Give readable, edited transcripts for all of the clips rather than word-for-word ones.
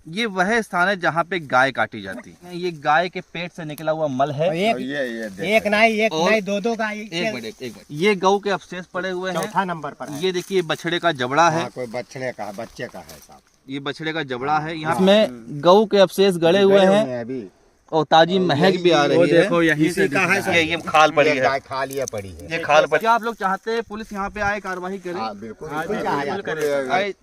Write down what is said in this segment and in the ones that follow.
ये वह स्थान है जहाँ पे गाय काटी जाती है। ये गाय के पेट से निकला हुआ मल है। एक नहीं दो गाय। एक मिनट ये गऊ के अवशेष पड़े हुए हैं। चौथा नंबर पर है। ये देखिए बछड़े का जबड़ा है। कोई बछड़े का बच्चे का है साहब। ये बछड़े का जबड़ा है। यहाँ में गऊ के अवशेष गड़े हुए हैं अभी और ताजी महक भी आ रही है। देखो यहीं से का है। ये खाल पड़ी है। खाल ये पड़ी है। ये खाल पड़ी। क्या आप लोग चाहते हैं पुलिस यहाँ पे आए, कार्रवाई करे? बिल्कुल आए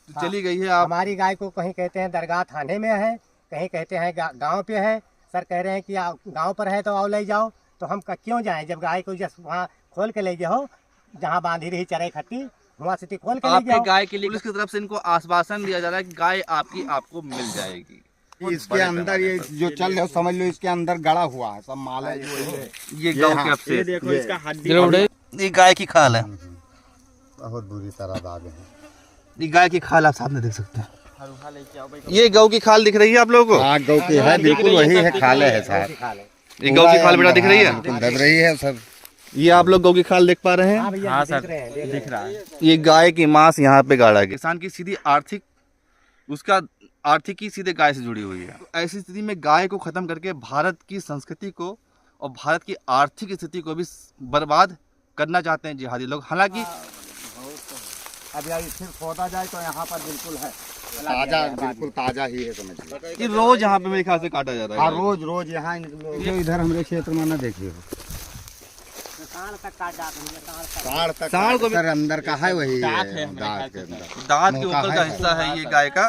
चली गई है। आप हमारी गाय को कहीं कहते हैं दरगाह थाने में है, कहीं कहते हैं गांव पे है। सर कह रहे हैं कि गांव पर है तो आओ ले जाओ। तो हम क्यों जाएं जब गाय को जस्ट वहाँ खोल के ले जाओ जहाँ बांधी रही चराई खट्टी वहाँ से खोल के ले आपके जाओ। गाय के लिए पुलिस की तरफ से इनको आश्वासन दिया जा रहा है कि गाय आपकी आपको मिल जाएगी। इसके अंदर ये जो चल रहे हो समझ लो इसके अंदर गड़ा हुआ है सब माल है। ये गऊ के अवशेष। देखो इसका हड्डी। ये गाय की खाल है। बहुत बुरी तरह दाग है। ये गाय की खाल आप सामने देख सकते हैं। ये गऊ की खाल दिख रही है आप लोगों को? हाँ गौ की है, बिल्कुल वही है, खाले है साहब। ये गऊ की खाल बेटा दिख रही है? दब रही है सब। ये आप लोग गऊ की खाल देख पा रहे हैं? हाँ सर दिख रहा है। ये गाय की मांस यहाँ पे गाड़ा गया। किसान की सीधी आर्थिक उसका आर्थिकी सीधे गाय से जुड़ी हुई है। तो ऐसी स्थिति में गाय को खत्म करके भारत की संस्कृति को और भारत की आर्थिक स्थिति को भी बर्बाद करना चाहते हैं जिहादी लोग। हालांकि अभी फिर खोदा जाए तो यहाँ पर बिल्कुल है ताजा, बिल्कुल ताजा ही है समझिए। कि रोज यहाँ पे मेरे ख्याल से काटा जा रहा है। हाँ रोज यहाँ इधर हमारे क्षेत्र में ना देखिए साढ़ को अंदर का है वही दांत के ऊपर का हिस्सा है ये गाय का।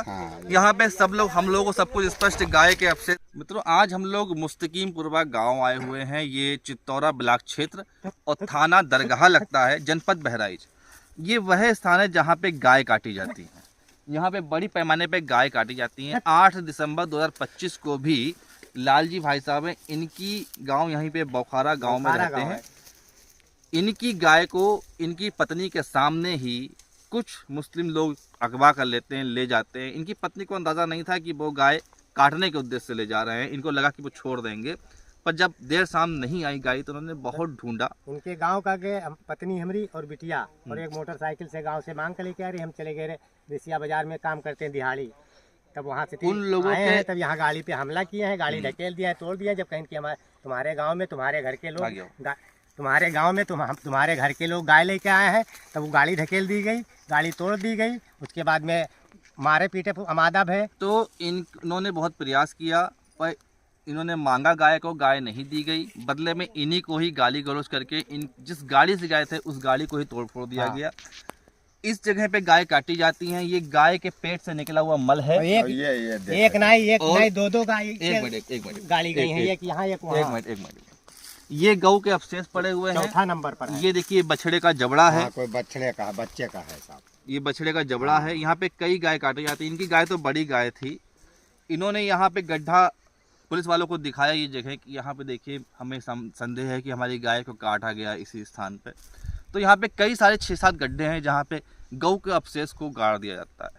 यहाँ पे सब लोग हम लोगों को सब कुछ स्पष्ट गाय के अवशेष। मित्रों आज हम लोग मुस्तकीमपुरा गांव आए हुए हैं। ये चित्तौरा ब्लॉक क्षेत्र और थाना दरगाह लगता है, जनपद बहराइच। ये वह स्थान है जहाँ पे गाय काटी जाती है। यहाँ पे बड़ी पैमाने पे गाय काटी जाती है। 8 दिसंबर 2025 को भी लालजी भाई साहब हैं, इनकी गांव यहीं पे बौखारा गांव में रहते हैं। इनकी गाय को इनकी पत्नी के सामने ही कुछ मुस्लिम लोग अगवा कर लेते हैं, ले जाते हैं। इनकी पत्नी को अंदाज़ा नहीं था कि वो गाय काटने के उद्देश्य से ले जा रहे हैं। इनको लगा कि वो छोड़ देंगे, पर जब देर शाम नहीं आई गाय तो उन्होंने बहुत ढूंढा। उनके गांव का के पत्नी हमारी और बिटिया और एक मोटरसाइकिल से गांव से मांग कर लेके आ रही। हम चले गए देसिया बाजार में काम करते हैं दिहाड़ी। तब वहाँ से उन लोगों के तब यहाँ गाड़ी पे हमला किए हैं, गाड़ी ढकेल दिया है, तोड़ दिया। जब कहीं कि तुम्हारे गाँव में तुम्हारे घर के लोग तुम्हारे गांव में तुम्हारे घर के लोग गाय लेके आए हैं, तब वो गाड़ी ढकेल दी गई, गाड़ी तोड़ दी गई। उसके बाद में मारे पीटे अमादब है। तो इन्होंने बहुत प्रयास किया पर इन्होंने मांगा गाय को, गाय नहीं दी गई। बदले में इन्हीं को ही गाली गलौज करके जिस गाड़ी से गए थे उस गाड़ी को ही तोड़ फोड़ दिया गया। इस जगह पे गाय काटी जाती हैं। ये गाय के पेट से निकला हुआ मल है। एक नहीं दो गाय। एक मिनट गाड़ी गई है, एक यहाँ एक वहाँ। एक मिनट ये गऊ के अवशेष पड़े हुए हैं। चौथा नंबर पर है। ये देखिए बछड़े का जबड़ा है। कोई बछड़े का बच्चे का है साहब। ये बछड़े का जबड़ा है। यहाँ पे कई गाय काटी जाती है। इनकी गाय तो बड़ी गाय थी। इन्होंने यहाँ पे गड्ढा पुलिस वालों को दिखाया ये जगह कि यहाँ पे देखिए हमें संदेह है कि हमारी गाय को काटा गया इसी स्थान पे। तो यहाँ पे कई सारे 6-7 गड्ढे हैं जहाँ पे गऊ के अवशेष को गाड़ दिया जाता है।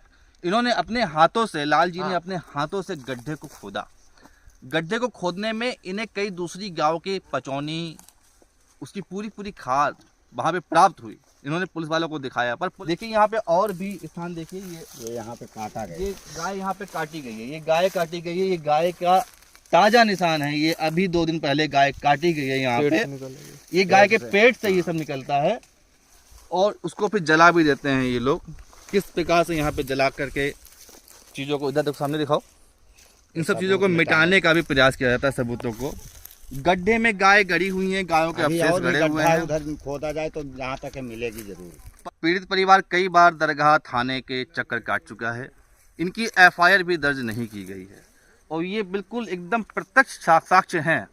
इन्होंने अपने हाथों से, लाल जी ने अपने हाथों से गड्ढे को खोदा। गड्ढे को खोदने में इन्हें कई दूसरी गांव के पचौनी उसकी पूरी खाद वहाँ पे प्राप्त हुई। इन्होंने पुलिस वालों को दिखाया। पर देखिए यहाँ पे और भी स्थान देखिए। ये यहाँ पे काटा गया। ये गाय यहाँ पे काटी गई है। ये गाय काटी गई है। ये गाय का ताजा निशान है। ये अभी 2 दिन पहले गाय काटी गई है। यहाँ पे ये गाय के पेट से ये सब निकलता है और उसको फिर जला भी देते हैं ये लोग। किस प्रकार से यहाँ पे जला करके चीज़ों को इधर सामने दिखाओ। इन सब चीज़ों को मिटाने का भी प्रयास किया जाता है सबूतों को। गड्ढे में गाय गड़ी हुई हैं, गायों के अवशेष गड़े हुए हैं। उधर खोदा जाए तो जहाँ तक मिलेगी जरूर। पीड़ित परिवार कई बार दरगाह थाने के चक्कर काट चुका है। इनकी FIR भी दर्ज नहीं की गई है और ये बिल्कुल एकदम प्रत्यक्ष साक्ष्य हैं।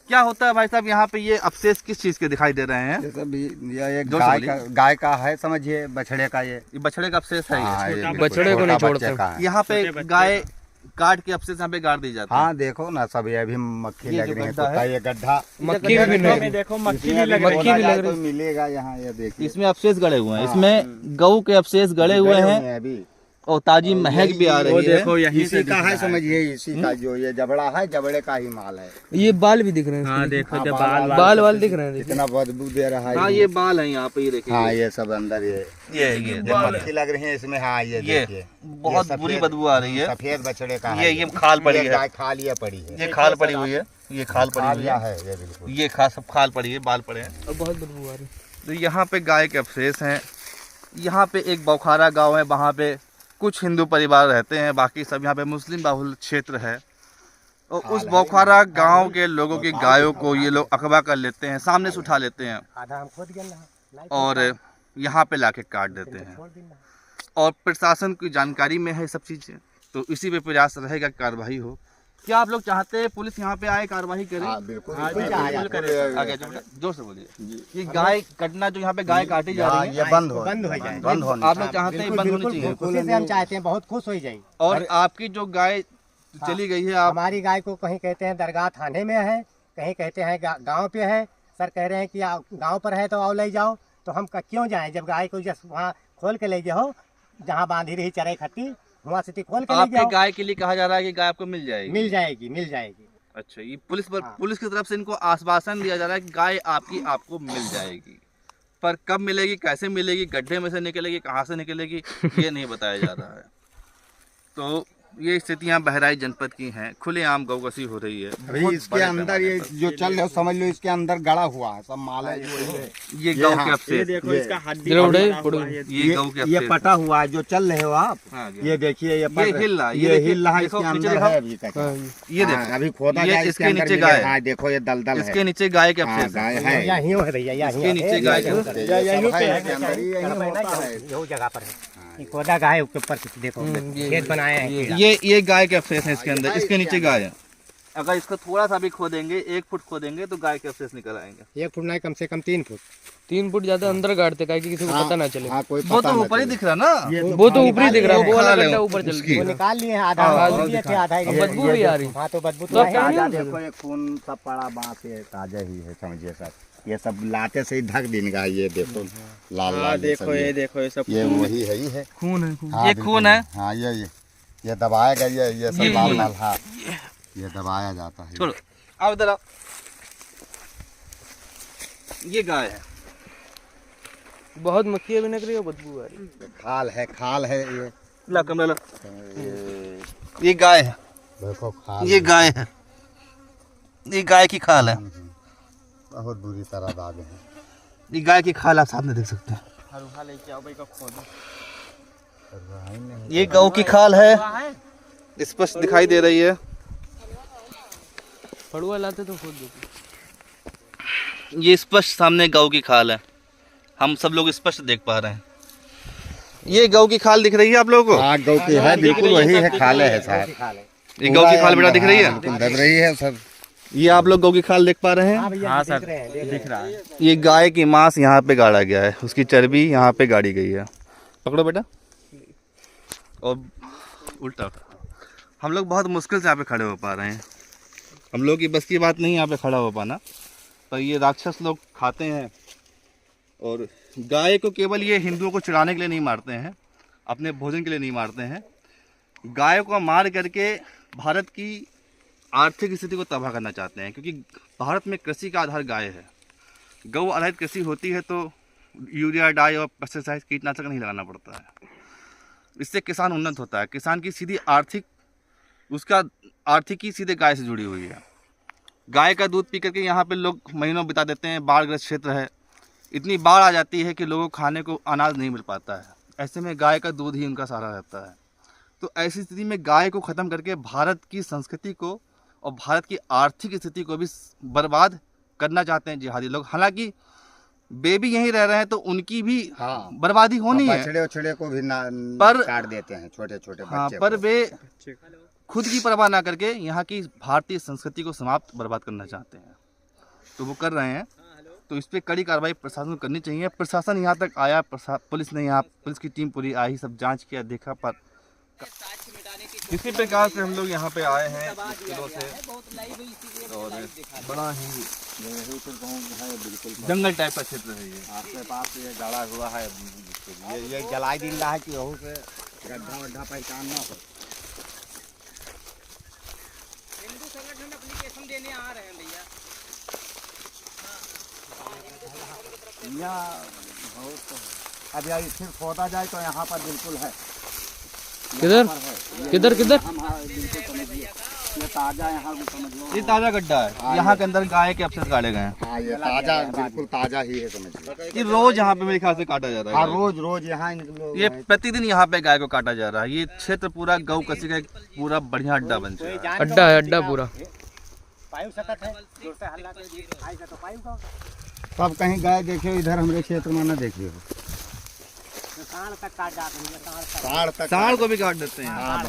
क्या होता है भाई साहब यहाँ पे ये अवशेष किस चीज़ के दिखाई दे रहे हैं? ये गाय का है समझिए, बछड़े का ये बछड़े का अवशेष है। ये बछड़े को नहीं छोड़ते। यहाँ पे गाय काट के अवशेष यहाँ पे गाड़ दी जाती है। हाँ देखो ना सब ये अभी मक्खी लग रही है। ये गड्ढा मक्खी भी देखो, मक्खी भी लग रही है। मिलेगा यहाँ, ये देखिए इसमें अवशेष गड़े हुए हैं। इसमें गऊ के अवशेष गड़े हुए हैं अभी और ताजी महक भी आ रही है। इसी का है, समझिए इसी का जो ये जबड़ा है, जबड़े का ही माल है। ये बाल भी दिख रहे हैं। हाँ देखो जब बाल दिख रहे हैं। इतना बदबू दे रहा है। हाँ ये बाल है यहाँ पे, ये देखिए। हाँ ये सब अंदर ये ये लग रही है इसमें। हाँ ये देखिए बहुत बुरी बदबू आ रही है। सफेद बछड़े का ये खाल पड़ी है, गाय खाल ये पड़ी है, ये खाल पड़ी हुई है, ये खाल पड़ी हुई है, ये बिल्कुल ये सब खाल पड़ी है, बाल पड़े हैं और बहुत बदबू आ रही है। तो यहाँ पे गाय के अवशेष हैं। यहाँ पे एक बौखारा गांव है, वहाँ पे कुछ हिंदू परिवार रहते हैं, बाकी सब यहाँ पे मुस्लिम बाहुल क्षेत्र है। और उस बौखारा गांव के लोगों की गायों को ये लोग अगवा कर लेते हैं, सामने से उठा लेते हैं आधा हम खुद गए और यहाँ पे लाके काट देते हैं। और प्रशासन की जानकारी में है सब चीज़ें, तो इसी पे प्रयास रहेगा कार्रवाई हो। क्या आप लोग चाहते हैं पुलिस यहाँ पे आए, कार्रवाई करे? हाँ बिल्कुल आगे जोर से बोलिए। ये गाय कटना जो यहाँ पे गाय काटी जा रही है, ये बंद हो जाए। बंद होनी आप लोग चाहते हैं बंद होनी चाहिए? खुशी से हम चाहते हैं, बहुत खुश हो जाए। और आपकी जो गाय चली गई है, आप हमारी गाय को कहीं कहते हैं दरगाह थाने में है, कहीं कहते हैं गांव पे है। सर कह रहे हैं कि गांव पर है तो आओ ले जाओ। तो हम क्यों जाएं जब गाय को जस्ट वहाँ खोल के ले जाओ, जहाँ बांधी रही चराई खट्टी, वहाँ से खोल के ले आपके जाओ। गाय के लिए कहा जा रहा है कि गाय आपको मिल जाएगी? मिल जाएगी, मिल जाएगी। अच्छा, ये पुलिस की तरफ से इनको आश्वासन दिया जा रहा है कि गाय आपको मिल जाएगी, पर कब मिलेगी, कैसे मिलेगी, गड्ढे में से निकलेगी, कहाँ से निकलेगी, ये नहीं बताया जा रहा है। तो ये स्थितियां बहराइच जनपद की हैं, खुलेआम गौकसी हो रही है। अभी इसके अंदर ये जो चल रहे हो समझ लो, इसके अंदर गड़ा हुआ है सब माल है। ये गौ के अवशेष, देखो इसका हड्डी ये गौ के ये अवशेष पटा हुआ है जो चल रहे हो आप। हाँ जी। ये देखिए ये हिल रहा है, ये हिल रहा है, देखो, इसके पीछे अंदर दिखाओ। है अभी तक। ये देखो, अभी खोदा ये जाए इसके अंदर नीचे मिले। गाय है। हाँ देखो ये दलदल है, इसके नीचे गाय के हाँ, अवशेष गाय है। है यहीं है भैया, इसके नीचे गाय के जगह पर है। ये कोदा गाय के ऊपर से देखो खेत बनाए हैं। ये गाय के अवशेष हैं इसके अंदर, इसके नीचे गाय है। अगर इसको थोड़ा सा भी खोदेंगे, 1 फुट खोदेंगे तो गाय के अवशेष निकल आएंगे। 1 फुट नहीं, कम से कम 3 फुट। 3 फुट ज्यादा अंदर गाड़ते का कि किसी को पता ना चले। हाँ, कोई वो पता तो ना ऊपर ही चले। दिख रहा ना, वो तो ऊपर ही दिख रहा है, वो वो वाला खा ले गड्ढा ऊपर चल उसकी। गया। वो निकाल लिए हैं, आधा लिए थे, आधा बदबू भी आ रही। हाँ तो बदबू तो तो अब क्या है। नहीं ताजा देखो ये खून सब पड़ा बांस, ये ताजा ही है समझिए सर। ये सब लाते से ही ढक दिन का, ये देखो लाल लाल देखो ये देखो ये सब ये वही है ही है। खून है, खून। हाँ, ये बिल्कुल। खून है। हाँ ये दबाया गया, ये सब ये लाल खून है। लाल। हाँ ये दबाया जाता है। चलो आओ इधर आओ। ये गाय है, बहुत मक्खियाँ भी निकली और बदबू आ रही। खाल है ये। ला कमरा ला। ये गाय है, देखो खाल। ये गाय है, ये गाय की खाल है। बहुत बुरी तरह दागे हैं। ये गाय की खाल आप सामने देख सकते हैं। ये गौ की खाल है, स्पष्ट दिखाई दे रही है। फड़ुआ लाते तो खोद देते। ये स्पष्ट सामने गौ की खाल है, हम सब लोग स्पष्ट देख पा रहे हैं। ये गौ की खाल दिख रही है आप लोगों को? हाँ गौ की है, बिल्कुल वही है, खाले है साहब। ये गौ की खाल बेटा दिख रही है? बिल्कुल दब रही है सर। ये आप लोग गौ की खाल देख पा रहे हैं? हाँ सर दिख रहा है। ये गाय की मांस यहाँ पे गाड़ा गया है, उसकी चर्बी यहाँ पे गाड़ी गई है। पकड़ो बेटा, और उल्टा हम लोग बहुत मुश्किल से यहाँ पे खड़े हो पा रहे हैं। हम लोग की बस की बात नहीं यहाँ पे खड़ा हो पाना, पर ये राक्षस लोग खाते हैं। और गाय को केवल ये हिंदुओं को चुराने के लिए नहीं मारते हैं, अपने भोजन के लिए नहीं मारते हैं। गाय को मार करके भारत की आर्थिक स्थिति को तबाह करना चाहते हैं, क्योंकि भारत में कृषि का आधार गाय है। गौ आधारित कृषि होती है तो यूरिया, डाई और पेस्टिसाइड, कीटनाशक नहीं लगाना पड़ता है। इससे किसान उन्नत होता है। किसान की सीधी आर्थिकी सीधे गाय से जुड़ी हुई है। गाय का दूध पी करके यहाँ पे लोग महीनों बिता देते हैं। बाढ़ग्रस्त क्षेत्र है, इतनी बाढ़ आ जाती है कि लोगों को खाने को अनाज नहीं मिल पाता है। ऐसे में गाय का दूध ही उनका सहारा रहता है। तो ऐसी स्थिति में गाय को ख़त्म करके भारत की संस्कृति को और भारत की आर्थिक स्थिति को भी बर्बाद करना चाहते हैं जिहादी लोग। हालांकि बेबी यहीं रह रहे हैं तो उनकी भी बर्बादी होनी है। बछड़े को भी पर काट देते हैं, छोटे छोटे हाँ, बच्चे पर को। वे खुद की परवाह ना करके यहाँ की भारतीय संस्कृति को समाप्त बर्बाद करना चाहते हैं, तो वो कर रहे हैं। तो इस पर कड़ी कार्रवाई प्रशासन को करनी चाहिए। प्रशासन यहाँ तक आया, पुलिस ने यहाँ, पुलिस की टीम पूरी आई, सब जांच किया, देखा। पर इसी प्रकार से हम लोग यहाँ पे आए हैं मुश्किलों से, और बड़ा ही जंगल टाइप का क्षेत्र है ये। आपके पास ये गड़ा हुआ है, ये जलाई दिन रहा है कि वहू से गड्ढा वड्ढा पहचानना हो। हिंदू संगठन एप्लीकेशन देने आ रहे हैं भैया। यहाँ अब यार फिर खोदा जाए तो यहाँ पर बिल्कुल है। किधर किधर किधर हम बिल्कुल समझिए, ये ताजा यहाँ को समझ लो। ये ताज़ा गड्ढा है, यहाँ के अंदर गाय के अवशेष गाड़े गए हैं। हाँ ये ताजा, बिल्कुल ताजा ही है समझिए। ये रोज यहाँ पे मेरे ख्याल से काटा जा रहा हाँ है। रोज रोज यहाँ इन लोग ये प्रतिदिन यहाँ पे गाय को काटा जा रहा है। ये क्षेत्र पूरा गौ कसी का एक पूरा बढ़िया अड्डा बन चुका है। अड्डा है, अड्डा पूरा। पायु सकत है, जोर से हल्ला कर आएगा तो पायु का तब कहीं गाय देखियो इधर हमारे क्षेत्र में ना देखियो। साढ़ तक काट जाते हैं, साढ़ तक सांड को भी काट देते हैं। हाँ,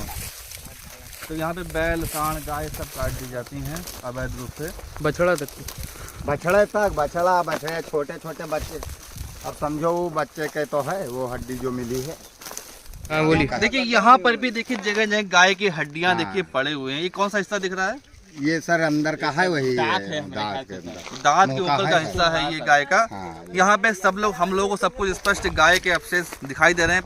तो यहाँ पे बैल, सांड, गाय सब काट दी जाती हैं अवैध रूप से। बछड़ा तक। बछड़े तक, बछड़ा बछड़े छोटे छोटे बच्चे। अब समझो वो बच्चे के तो है वो हड्डी जो मिली है। हाँ बोली। देखिए यहाँ पर भी देखिए जगह जगह गाय की हड्डियाँ हाँ। देखिए पड़े हुए हैं। ये कौन सा हिस्सा दिख रहा है? ये सर अंदर का है, वही दांत है, है हमारे दांत ख्याल के से। अंदर। दांत के मुंह का ऊपर का है। हिस्सा है ये गाय का। हाँ, यहाँ पे सब लोग हम लोगों को सब कुछ स्पष्ट गाय के अवशेष दिखाई दे रहे हैं।